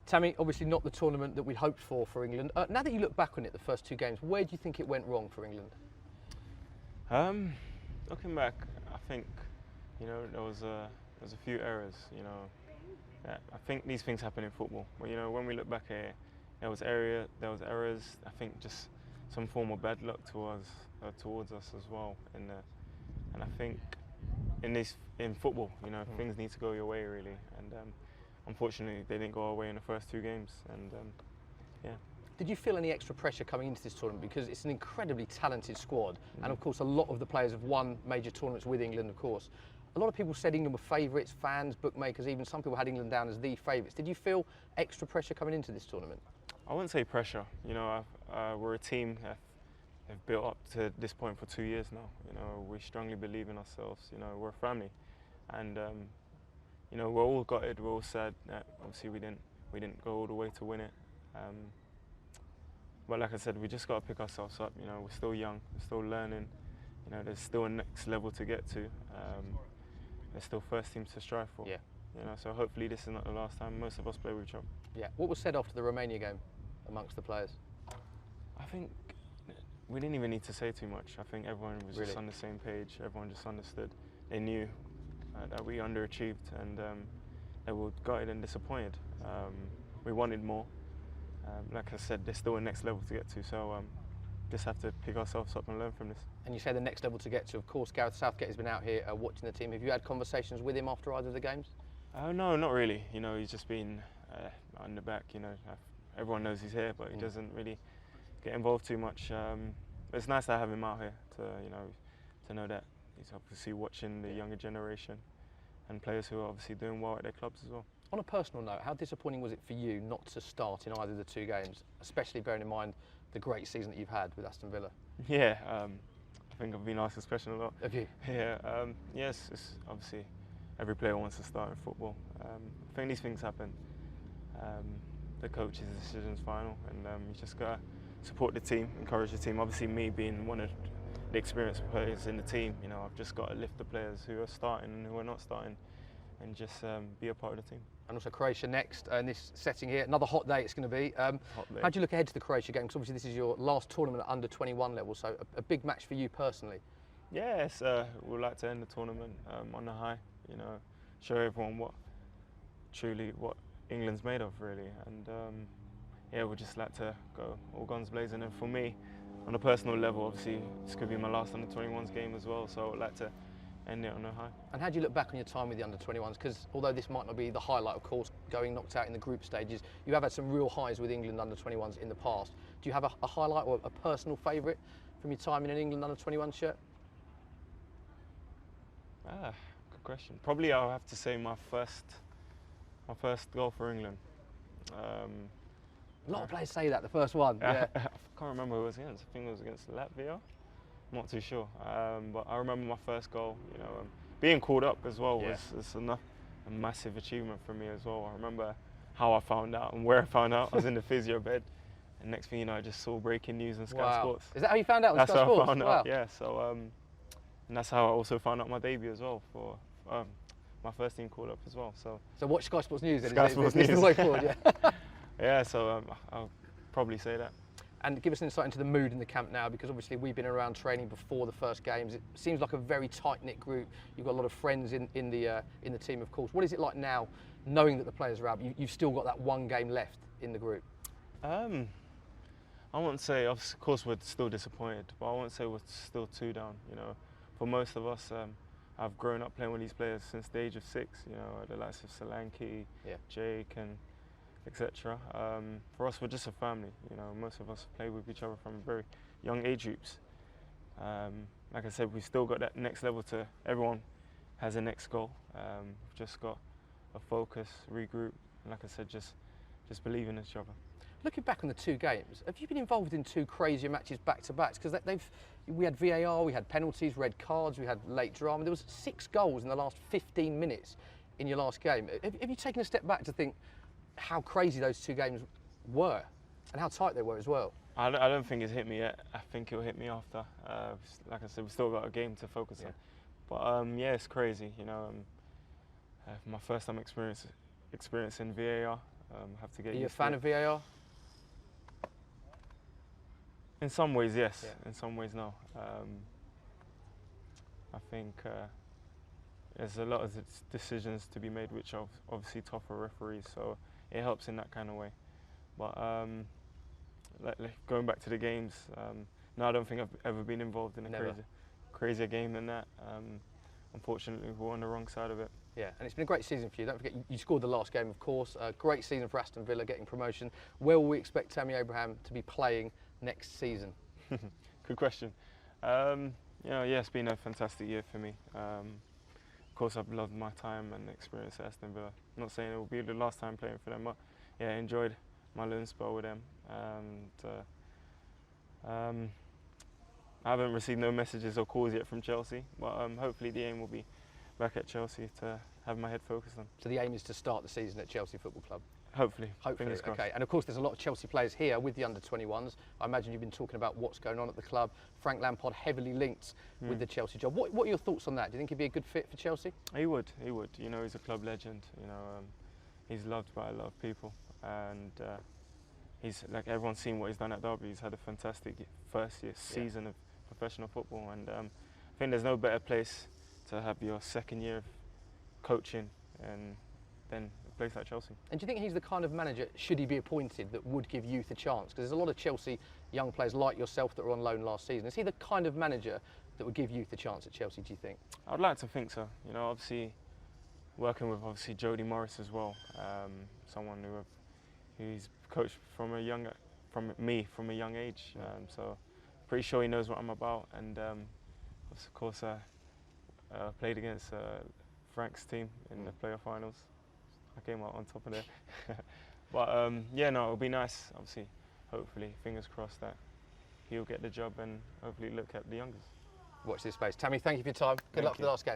Tammy, obviously not the tournament that we'd hoped for England. Now that you look back on it, the first two games, where do you think it went wrong for England? Looking back, I think, there was a few errors. I think these things happen in football. But when we look back at it, there was errors. I think just some form of bad luck towards us as well. And I think in football, things need to go your way really. And unfortunately, they didn't go our way in the first two games. And yeah. Did you feel any extra pressure coming into this tournament? Because it's an incredibly talented squad, and of course a lot of the players have won major tournaments with England, of course. A lot of people said England were favourites, fans, bookmakers, even some people had England down as the favourites. Did you feel extra pressure coming into this tournament? I wouldn't say pressure. We're a team that have built up to this point for 2 years now. We strongly believe in ourselves. We're a family, and we're all gutted. We're all sad that obviously we didn't go all the way to win it. But like I said, we just got to pick ourselves up. We're still young, we're still learning. There's still a next level to get to. There's still first teams to strive for. Yeah. So hopefully this is not the last time most of us play with each other. Yeah. What was said after the Romania game amongst the players? I think we didn't even need to say too much. I think everyone was Really? just on the same page. Everyone just understood. They knew that we underachieved and they were gutted and disappointed. We wanted more. Like I said, there's still a next level to get to, so just have to pick ourselves up and learn from this. And you say the next level to get to. Of course, Gareth Southgate has been out here watching the team. Have you had conversations with him after either of the games? No, not really. He's just been on the back. Everyone knows he's here, but he doesn't really get involved too much. It's nice to have him out here to know that he's obviously watching the younger generation and players who are obviously doing well at their clubs as well. On a personal note, how disappointing was it for you not to start in either of the two games, especially bearing in mind the great season that you've had with Aston Villa? Yeah, I think I've been asked this question a lot. Have you? Yeah, yes, it's obviously every player wants to start in football. I think these things happen. The coach's decision's final, and you just got to support the team, encourage the team. Obviously, me being one of the experienced players in the team, I've just got to lift the players who are starting and who are not starting, and just be a part of the team. And also Croatia next in this setting here. Another hot day it's going to be. Hot day. How do you look ahead to the Croatia game? Because obviously this is your last tournament at under 21 level, so a big match for you personally. Yes, we'd like to end the tournament on a high. Show everyone what England's made of, really. And yeah, we'd just like to go all guns blazing. And for me, on a personal level, obviously this could be my last under 21s game as well. So I'd like to end it on a high. And how do you look back on your time with the under-21s? Because although this might not be the highlight, of course, going knocked out in the group stages, you have had some real highs with England under-21s in the past. Do you have a highlight or a personal favourite from your time in an England under-21 shirt? Good question. Probably I'll have to say my first goal for England. A lot of players say that, the first one. Yeah. I can't remember who it was against. I think it was against Latvia. I'm not too sure, but I remember my first goal. Being called up as well was a massive achievement for me as well. I remember how I found out and where I found out. I was in the physio bed, and next thing you know, I just saw breaking news on Sky Sports. Is that how you found out on That's Sky Sports? That's how I found out. Yeah. So, and that's how I also found out my debut as well for my first team called up as well. So watch Sky Sports News. Then, Sky Sports News. The way forward, yeah. Yeah. So I'll probably say that. And give us an insight into the mood in the camp now, because obviously we've been around training before the first games. It seems like a very tight-knit group. You've got a lot of friends in the team, of course. What is it like now, knowing that the players are out? You've still got that one game left in the group. I wouldn't say, of course, we're still disappointed, but I wouldn't say we're still too down. For most of us, I've grown up playing with these players since the age of 6. The likes of Solanke, Jake, and etc. For us, we're just a family. Most of us play with each other from very young age groups. Like I said, we've still got that next level to. Everyone has a next goal. We've just got a focus, regroup, and like I said, just believe in each other. Looking back on the two games, have you been involved in two crazier matches back to back? Because we had VAR, we had penalties, red cards, we had late drama. There was 6 goals in the last 15 minutes in your last game. Have you taken a step back to think how crazy those two games were and how tight they were as well? I don't think it's hit me yet. I think it'll hit me after. Like I said, we've still got a game to focus on. But yeah, it's crazy. My first time experiencing VAR. Have to get Are you a used to fan it. of VAR? In some ways, yes. Yeah. In some ways, no. I think there's a lot of decisions to be made which are obviously tough for referees, so it helps in that kind of way. But going back to the games, no, I don't think I've ever been involved in a crazier game than that. Unfortunately, we're on the wrong side of it. Yeah, and it's been a great season for you. Don't forget, you scored the last game, of course. Great season for Aston Villa, getting promotion. Where will we expect Tammy Abraham to be playing next season? Good question. Yeah, it's been a fantastic year for me. Of course, I've loved my time and experience at Aston Villa. I'm not saying it will be the last time playing for them, but yeah, I enjoyed my loan spell with them. And I haven't received no messages or calls yet from Chelsea, but hopefully the aim will be back at Chelsea to have my head focused on. So the aim is to start the season at Chelsea Football Club? Hopefully. Hopefully, Fingers crossed. okay. And of course, there's a lot of Chelsea players here with the under-21s. I imagine you've been talking about what's going on at the club. Frank Lampard heavily linked with the Chelsea job. What are your thoughts on that? Do you think he'd be a good fit for Chelsea? He would. You know, he's a club legend. You know, he's loved by a lot of people, and he's like everyone's seen what he's done at Derby. He's had a fantastic first season of professional football, and I think there's no better place to have your second year of coaching and then a place like Chelsea. And do you think he's the kind of manager, should he be appointed, that would give youth a chance? Because there's a lot of Chelsea young players like yourself that were on loan last season. Is he the kind of manager that would give youth a chance at Chelsea, do you think? I'd like to think so. You know, obviously working with Jody Morris as well, someone who's coached from a young age. So pretty sure he knows what I'm about. And of course, I played against Frank's team in the playoff finals. I came out on top of there. But yeah, no, it'll be nice. Obviously, hopefully, fingers crossed that he'll get the job and hopefully look at the youngers. Watch this space. Tammy, thank you for your time. Good luck for the last game.